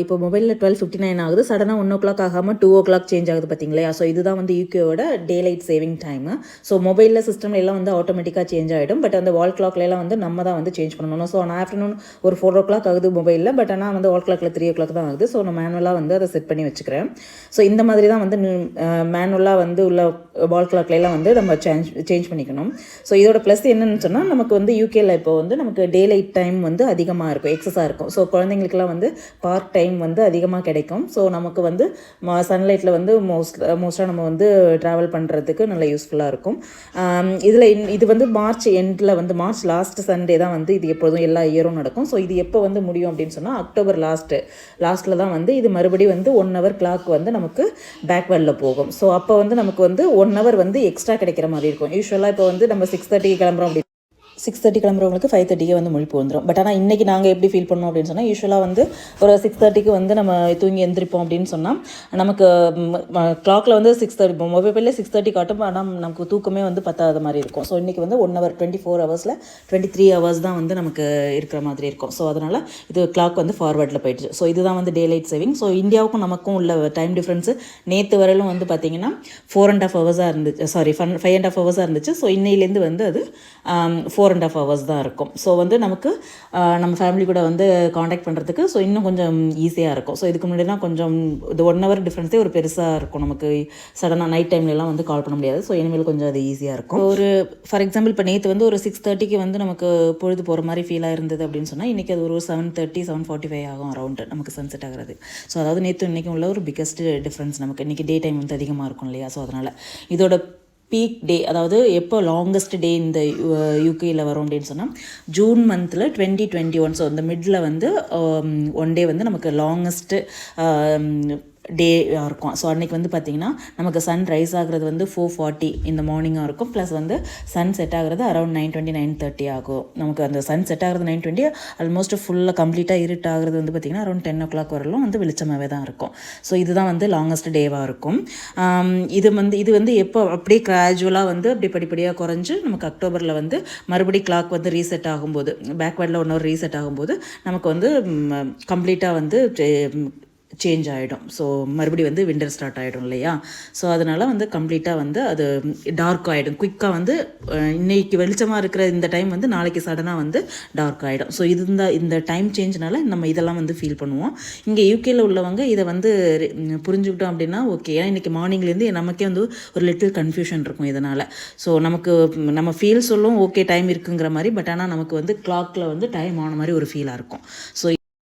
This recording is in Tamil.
இப்போ மொபைலில் 12:59 ஆகுது, சடனாக 1 ஆகாமல் 2 சேஞ்ச் ஆகுது பார்த்தீங்களா? ஸோ இதுதான் வந்து யூகேவோட daylight saving time. So மொபைலில் சிஸ்டம் எல்லாம் வந்து ஆட்டோமேட்டிக்காக சேஞ்ச் ஆகிடும். பட் அந்த வால் கிளாக்லாம் வந்து நம்ம தான் வந்து சேஞ்ச் பண்ணணும். ஸோ நான் ஆஃப்டர்நூன் ஒரு 4 ஆகுது மொபைலில், பட் ஆனால் வந்து வால் கிளாக்கில் 3 தான் ஆகுது. ஸோ நான் மேனுவலாக வந்து அதை செட் பண்ணி வச்சுக்கிறேன். ஸோ இந்த மாதிரி தான் வந்து மேனுவலாக வந்து உள்ள வால் கிளாக்லாம் வந்து நம்ம சேஞ்ச் பண்ணிக்கணும். ஸோ இதோட ப்ளஸ் என்னன்னு சொன்னால், நமக்கு வந்து யூகேல இப்போ வந்து நமக்கு டே லைட் டைம் வந்து அதிகமாக இருக்கும், எக்ஸஸாக இருக்கும். ஸோ குழந்தைங்களுக்குலாம் வந்து பார்க் டைம் வந்து அதிகமாக கிடைக்கும். ஸோ நமக்கு வந்து சன்லைட்டில் வந்து மோஸ்ட்டாக நம்ம வந்து ட்ராவல் பண்ணுறதுக்கு நல்லா யூஸ்ஃபுல்லாக இருக்கும். இதில் இது வந்து மார்ச் எண்டில் வந்து மார்ச் லாஸ்ட் சண்டே தான் வந்து இது எப்போதும் எல்லா இயரும் நடக்கும். ஸோ இது எப்போ வந்து முடியும் அப்படின்னு சொன்னால், அக்டோபர் லாஸ்ட்டில் தான் வந்து இது மறுபடியும் வந்து 1 hour கிளாக் வந்து நமக்கு பேக்வேர்டில் போகும். ஸோ அப்போ வந்து நமக்கு வந்து 1 hour வந்து எக்ஸ்ட்ரா கிடைக்கிற மாதிரி இருக்கும். யூஸ்வலாக இப்போ வந்து நம்ம 6:30 கிளம்புறோம் அப்படி 6:30 கிளம்புறவங்களுக்கு 5:30 வந்து முழிப்பு வந்துடும். பட் ஆனால் இன்றைக்கி நாங்கள் எப்படி ஃபீல் பண்ணோம் அப்படின்னு சொன்னால், யூஸ்வலாக வந்து ஒரு 6:30 வந்து நம்ம தூங்கி எந்திரிப்போம் அப்படின்னு சொன்னால், நமக்கு கிளாக்கில் வந்து 6:30 மொபைலில் 6:30 காட்டும். ஆனால் நமக்கு தூக்கமே வந்து பத்தாத மாதிரி இருக்கும். ஸோ இன்றைக்கி வந்து 1 hour 24 hours 23 hours தான் வந்து நமக்கு இருக்கிற மாதிரி இருக்கும். ஸோ அதனால் இது கிளாக் வந்து ஃபார்வர்டில் போயிடுச்சு. ஸோ இதுதான் வந்து டே லைட் சேவிங். ஸோ இந்தியாவுக்கும் நமக்கும் உள்ள டைம் டிஃப்ரென்ஸு நேற்று வரையிலும் வந்து பார்த்திங்கன்னா 4.5 hours இருந்துச்சு, 5.5 hours இருந்துச்சு. ஸோ இன்னையிலேருந்து வந்து அது 4.5 hours தான் இருக்கும். ஸோ வந்து நமக்கு நம்ம ஃபேமிலி கூட வந்து காண்டாக்ட் பண்ணுறதுக்கு ஸோ இன்னும் கொஞ்சம் ஈஸியாக இருக்கும். ஸோ இதுக்கு முன்னாடிலாம் கொஞ்சம் இது 1 hour டிஃப்ரென்ஸே ஒரு பெருசாக இருக்கும். நமக்கு சடனாக நைட் டைம்லலாம் வந்து கால் பண்ண முடியாது. ஸோ இனிமேல் கொஞ்சம் அது ஈஸியாக இருக்கும். ஒரு ஃபார் எக்ஸாம்பிள் இப்போ நேற்று வந்து ஒரு 6:30 வந்து நமக்கு பொழுது போகிற மாதிரி ஃபீலாக இருந்தது அப்படின்னு சொன்னால், இன்றைக்கி அது ஒரு 7:30 7:45 ஆகும் அரௌண்டு நமக்கு சன்செட் ஆகிறது. ஸோ அதாவது நேற்று இன்றைக்கும் உள்ள ஒரு பிக்கஸ்ட் டிஃப்ரென்ஸ் நமக்கு இன்றைக்கி டே டைம் வந்து அதிகமாக இருக்கும் இல்லையா? ஸோ அதனால் இதோட பீக் டே, அதாவது எப்போ லாங்கஸ்ட் டே இந்த யூகேயில் வரும் அப்படின்னு சொன்னால், ஜூன் மந்தில் 2021. ஸோ இந்த மிடில் வந்து 1 day வந்து நமக்கு லாங்கஸ்ட்டு டே இருக்கும். ஸோ அன்றைக்கி வந்து பார்த்திங்கன்னா நமக்கு சன் ரைஸ் ஆகிறது வந்து 4:40 இந்த மார்னிங்காக இருக்கும். ப்ளஸ் வந்து சன் செட் ஆகிறது அரௌண்ட் 9:20 9:30 ஆகும். நமக்கு அந்த சன் செட் ஆகிறது 9:20, ஆல்மோஸ்ட் ஃபுல்லாக கம்ப்ளீட்டாக இருட்டு ஆகிறது வந்து பார்த்திங்கன்னா அரௌண்ட் 10 வரலும் வந்து வெளிச்சமாகவே தான் இருக்கும். ஸோ இதுதான் வந்து லாங்கஸ்ட் டேவாக இருக்கும். இது வந்து எப்போ அப்படியே கிராஜுவலாக வந்து அப்படியே படிப்படியாக குறைஞ்சு நமக்கு அக்டோபரில் வந்து மறுபடியும் கிளாக் வந்து ரீசெட் ஆகும்போது, பேக்வேர்டில் 1 hour ரீசெட் ஆகும்போது நமக்கு வந்து கம்ப்ளீட்டாக வந்து சேஞ்ச் ஆகிடும். ஸோ மறுபடியும் வந்து விண்டர் ஸ்டார்ட் ஆகிடும் இல்லையா? ஸோ அதனால் வந்து கம்ப்ளீட்டாக வந்து அது டார்க் ஆகிடும் குயிக்காக. வந்து இன்றைக்கி வெளிச்சமாக இருக்கிற இந்த டைம் வந்து நாளைக்கு சடனாக வந்து டார்க் ஆகிடும். ஸோ இந்த டைம் சேஞ்ச்னால நம்ம இதெல்லாம் வந்து ஃபீல் பண்ணுவோம். இங்கே யூகேயில் உள்ளவங்க இதை வந்து புரிஞ்சுக்கிட்டோம் அப்படின்னா ஓகே. ஏன்னா இன்றைக்கி மார்னிங்லேருந்து நமக்கே வந்து ஒரு லிட்டில் கன்ஃபியூஷன் இருக்கும் இதனால். ஸோ நம்ம ஃபீல் சொல்லும் ஓகே டைம் இருக்குங்கிற மாதிரி. பட் ஆனால் நமக்கு வந்து கிளாக்கில் வந்து டைம் ஆன மாதிரி ஒரு ஃபீலாக இருக்கும். ஸோ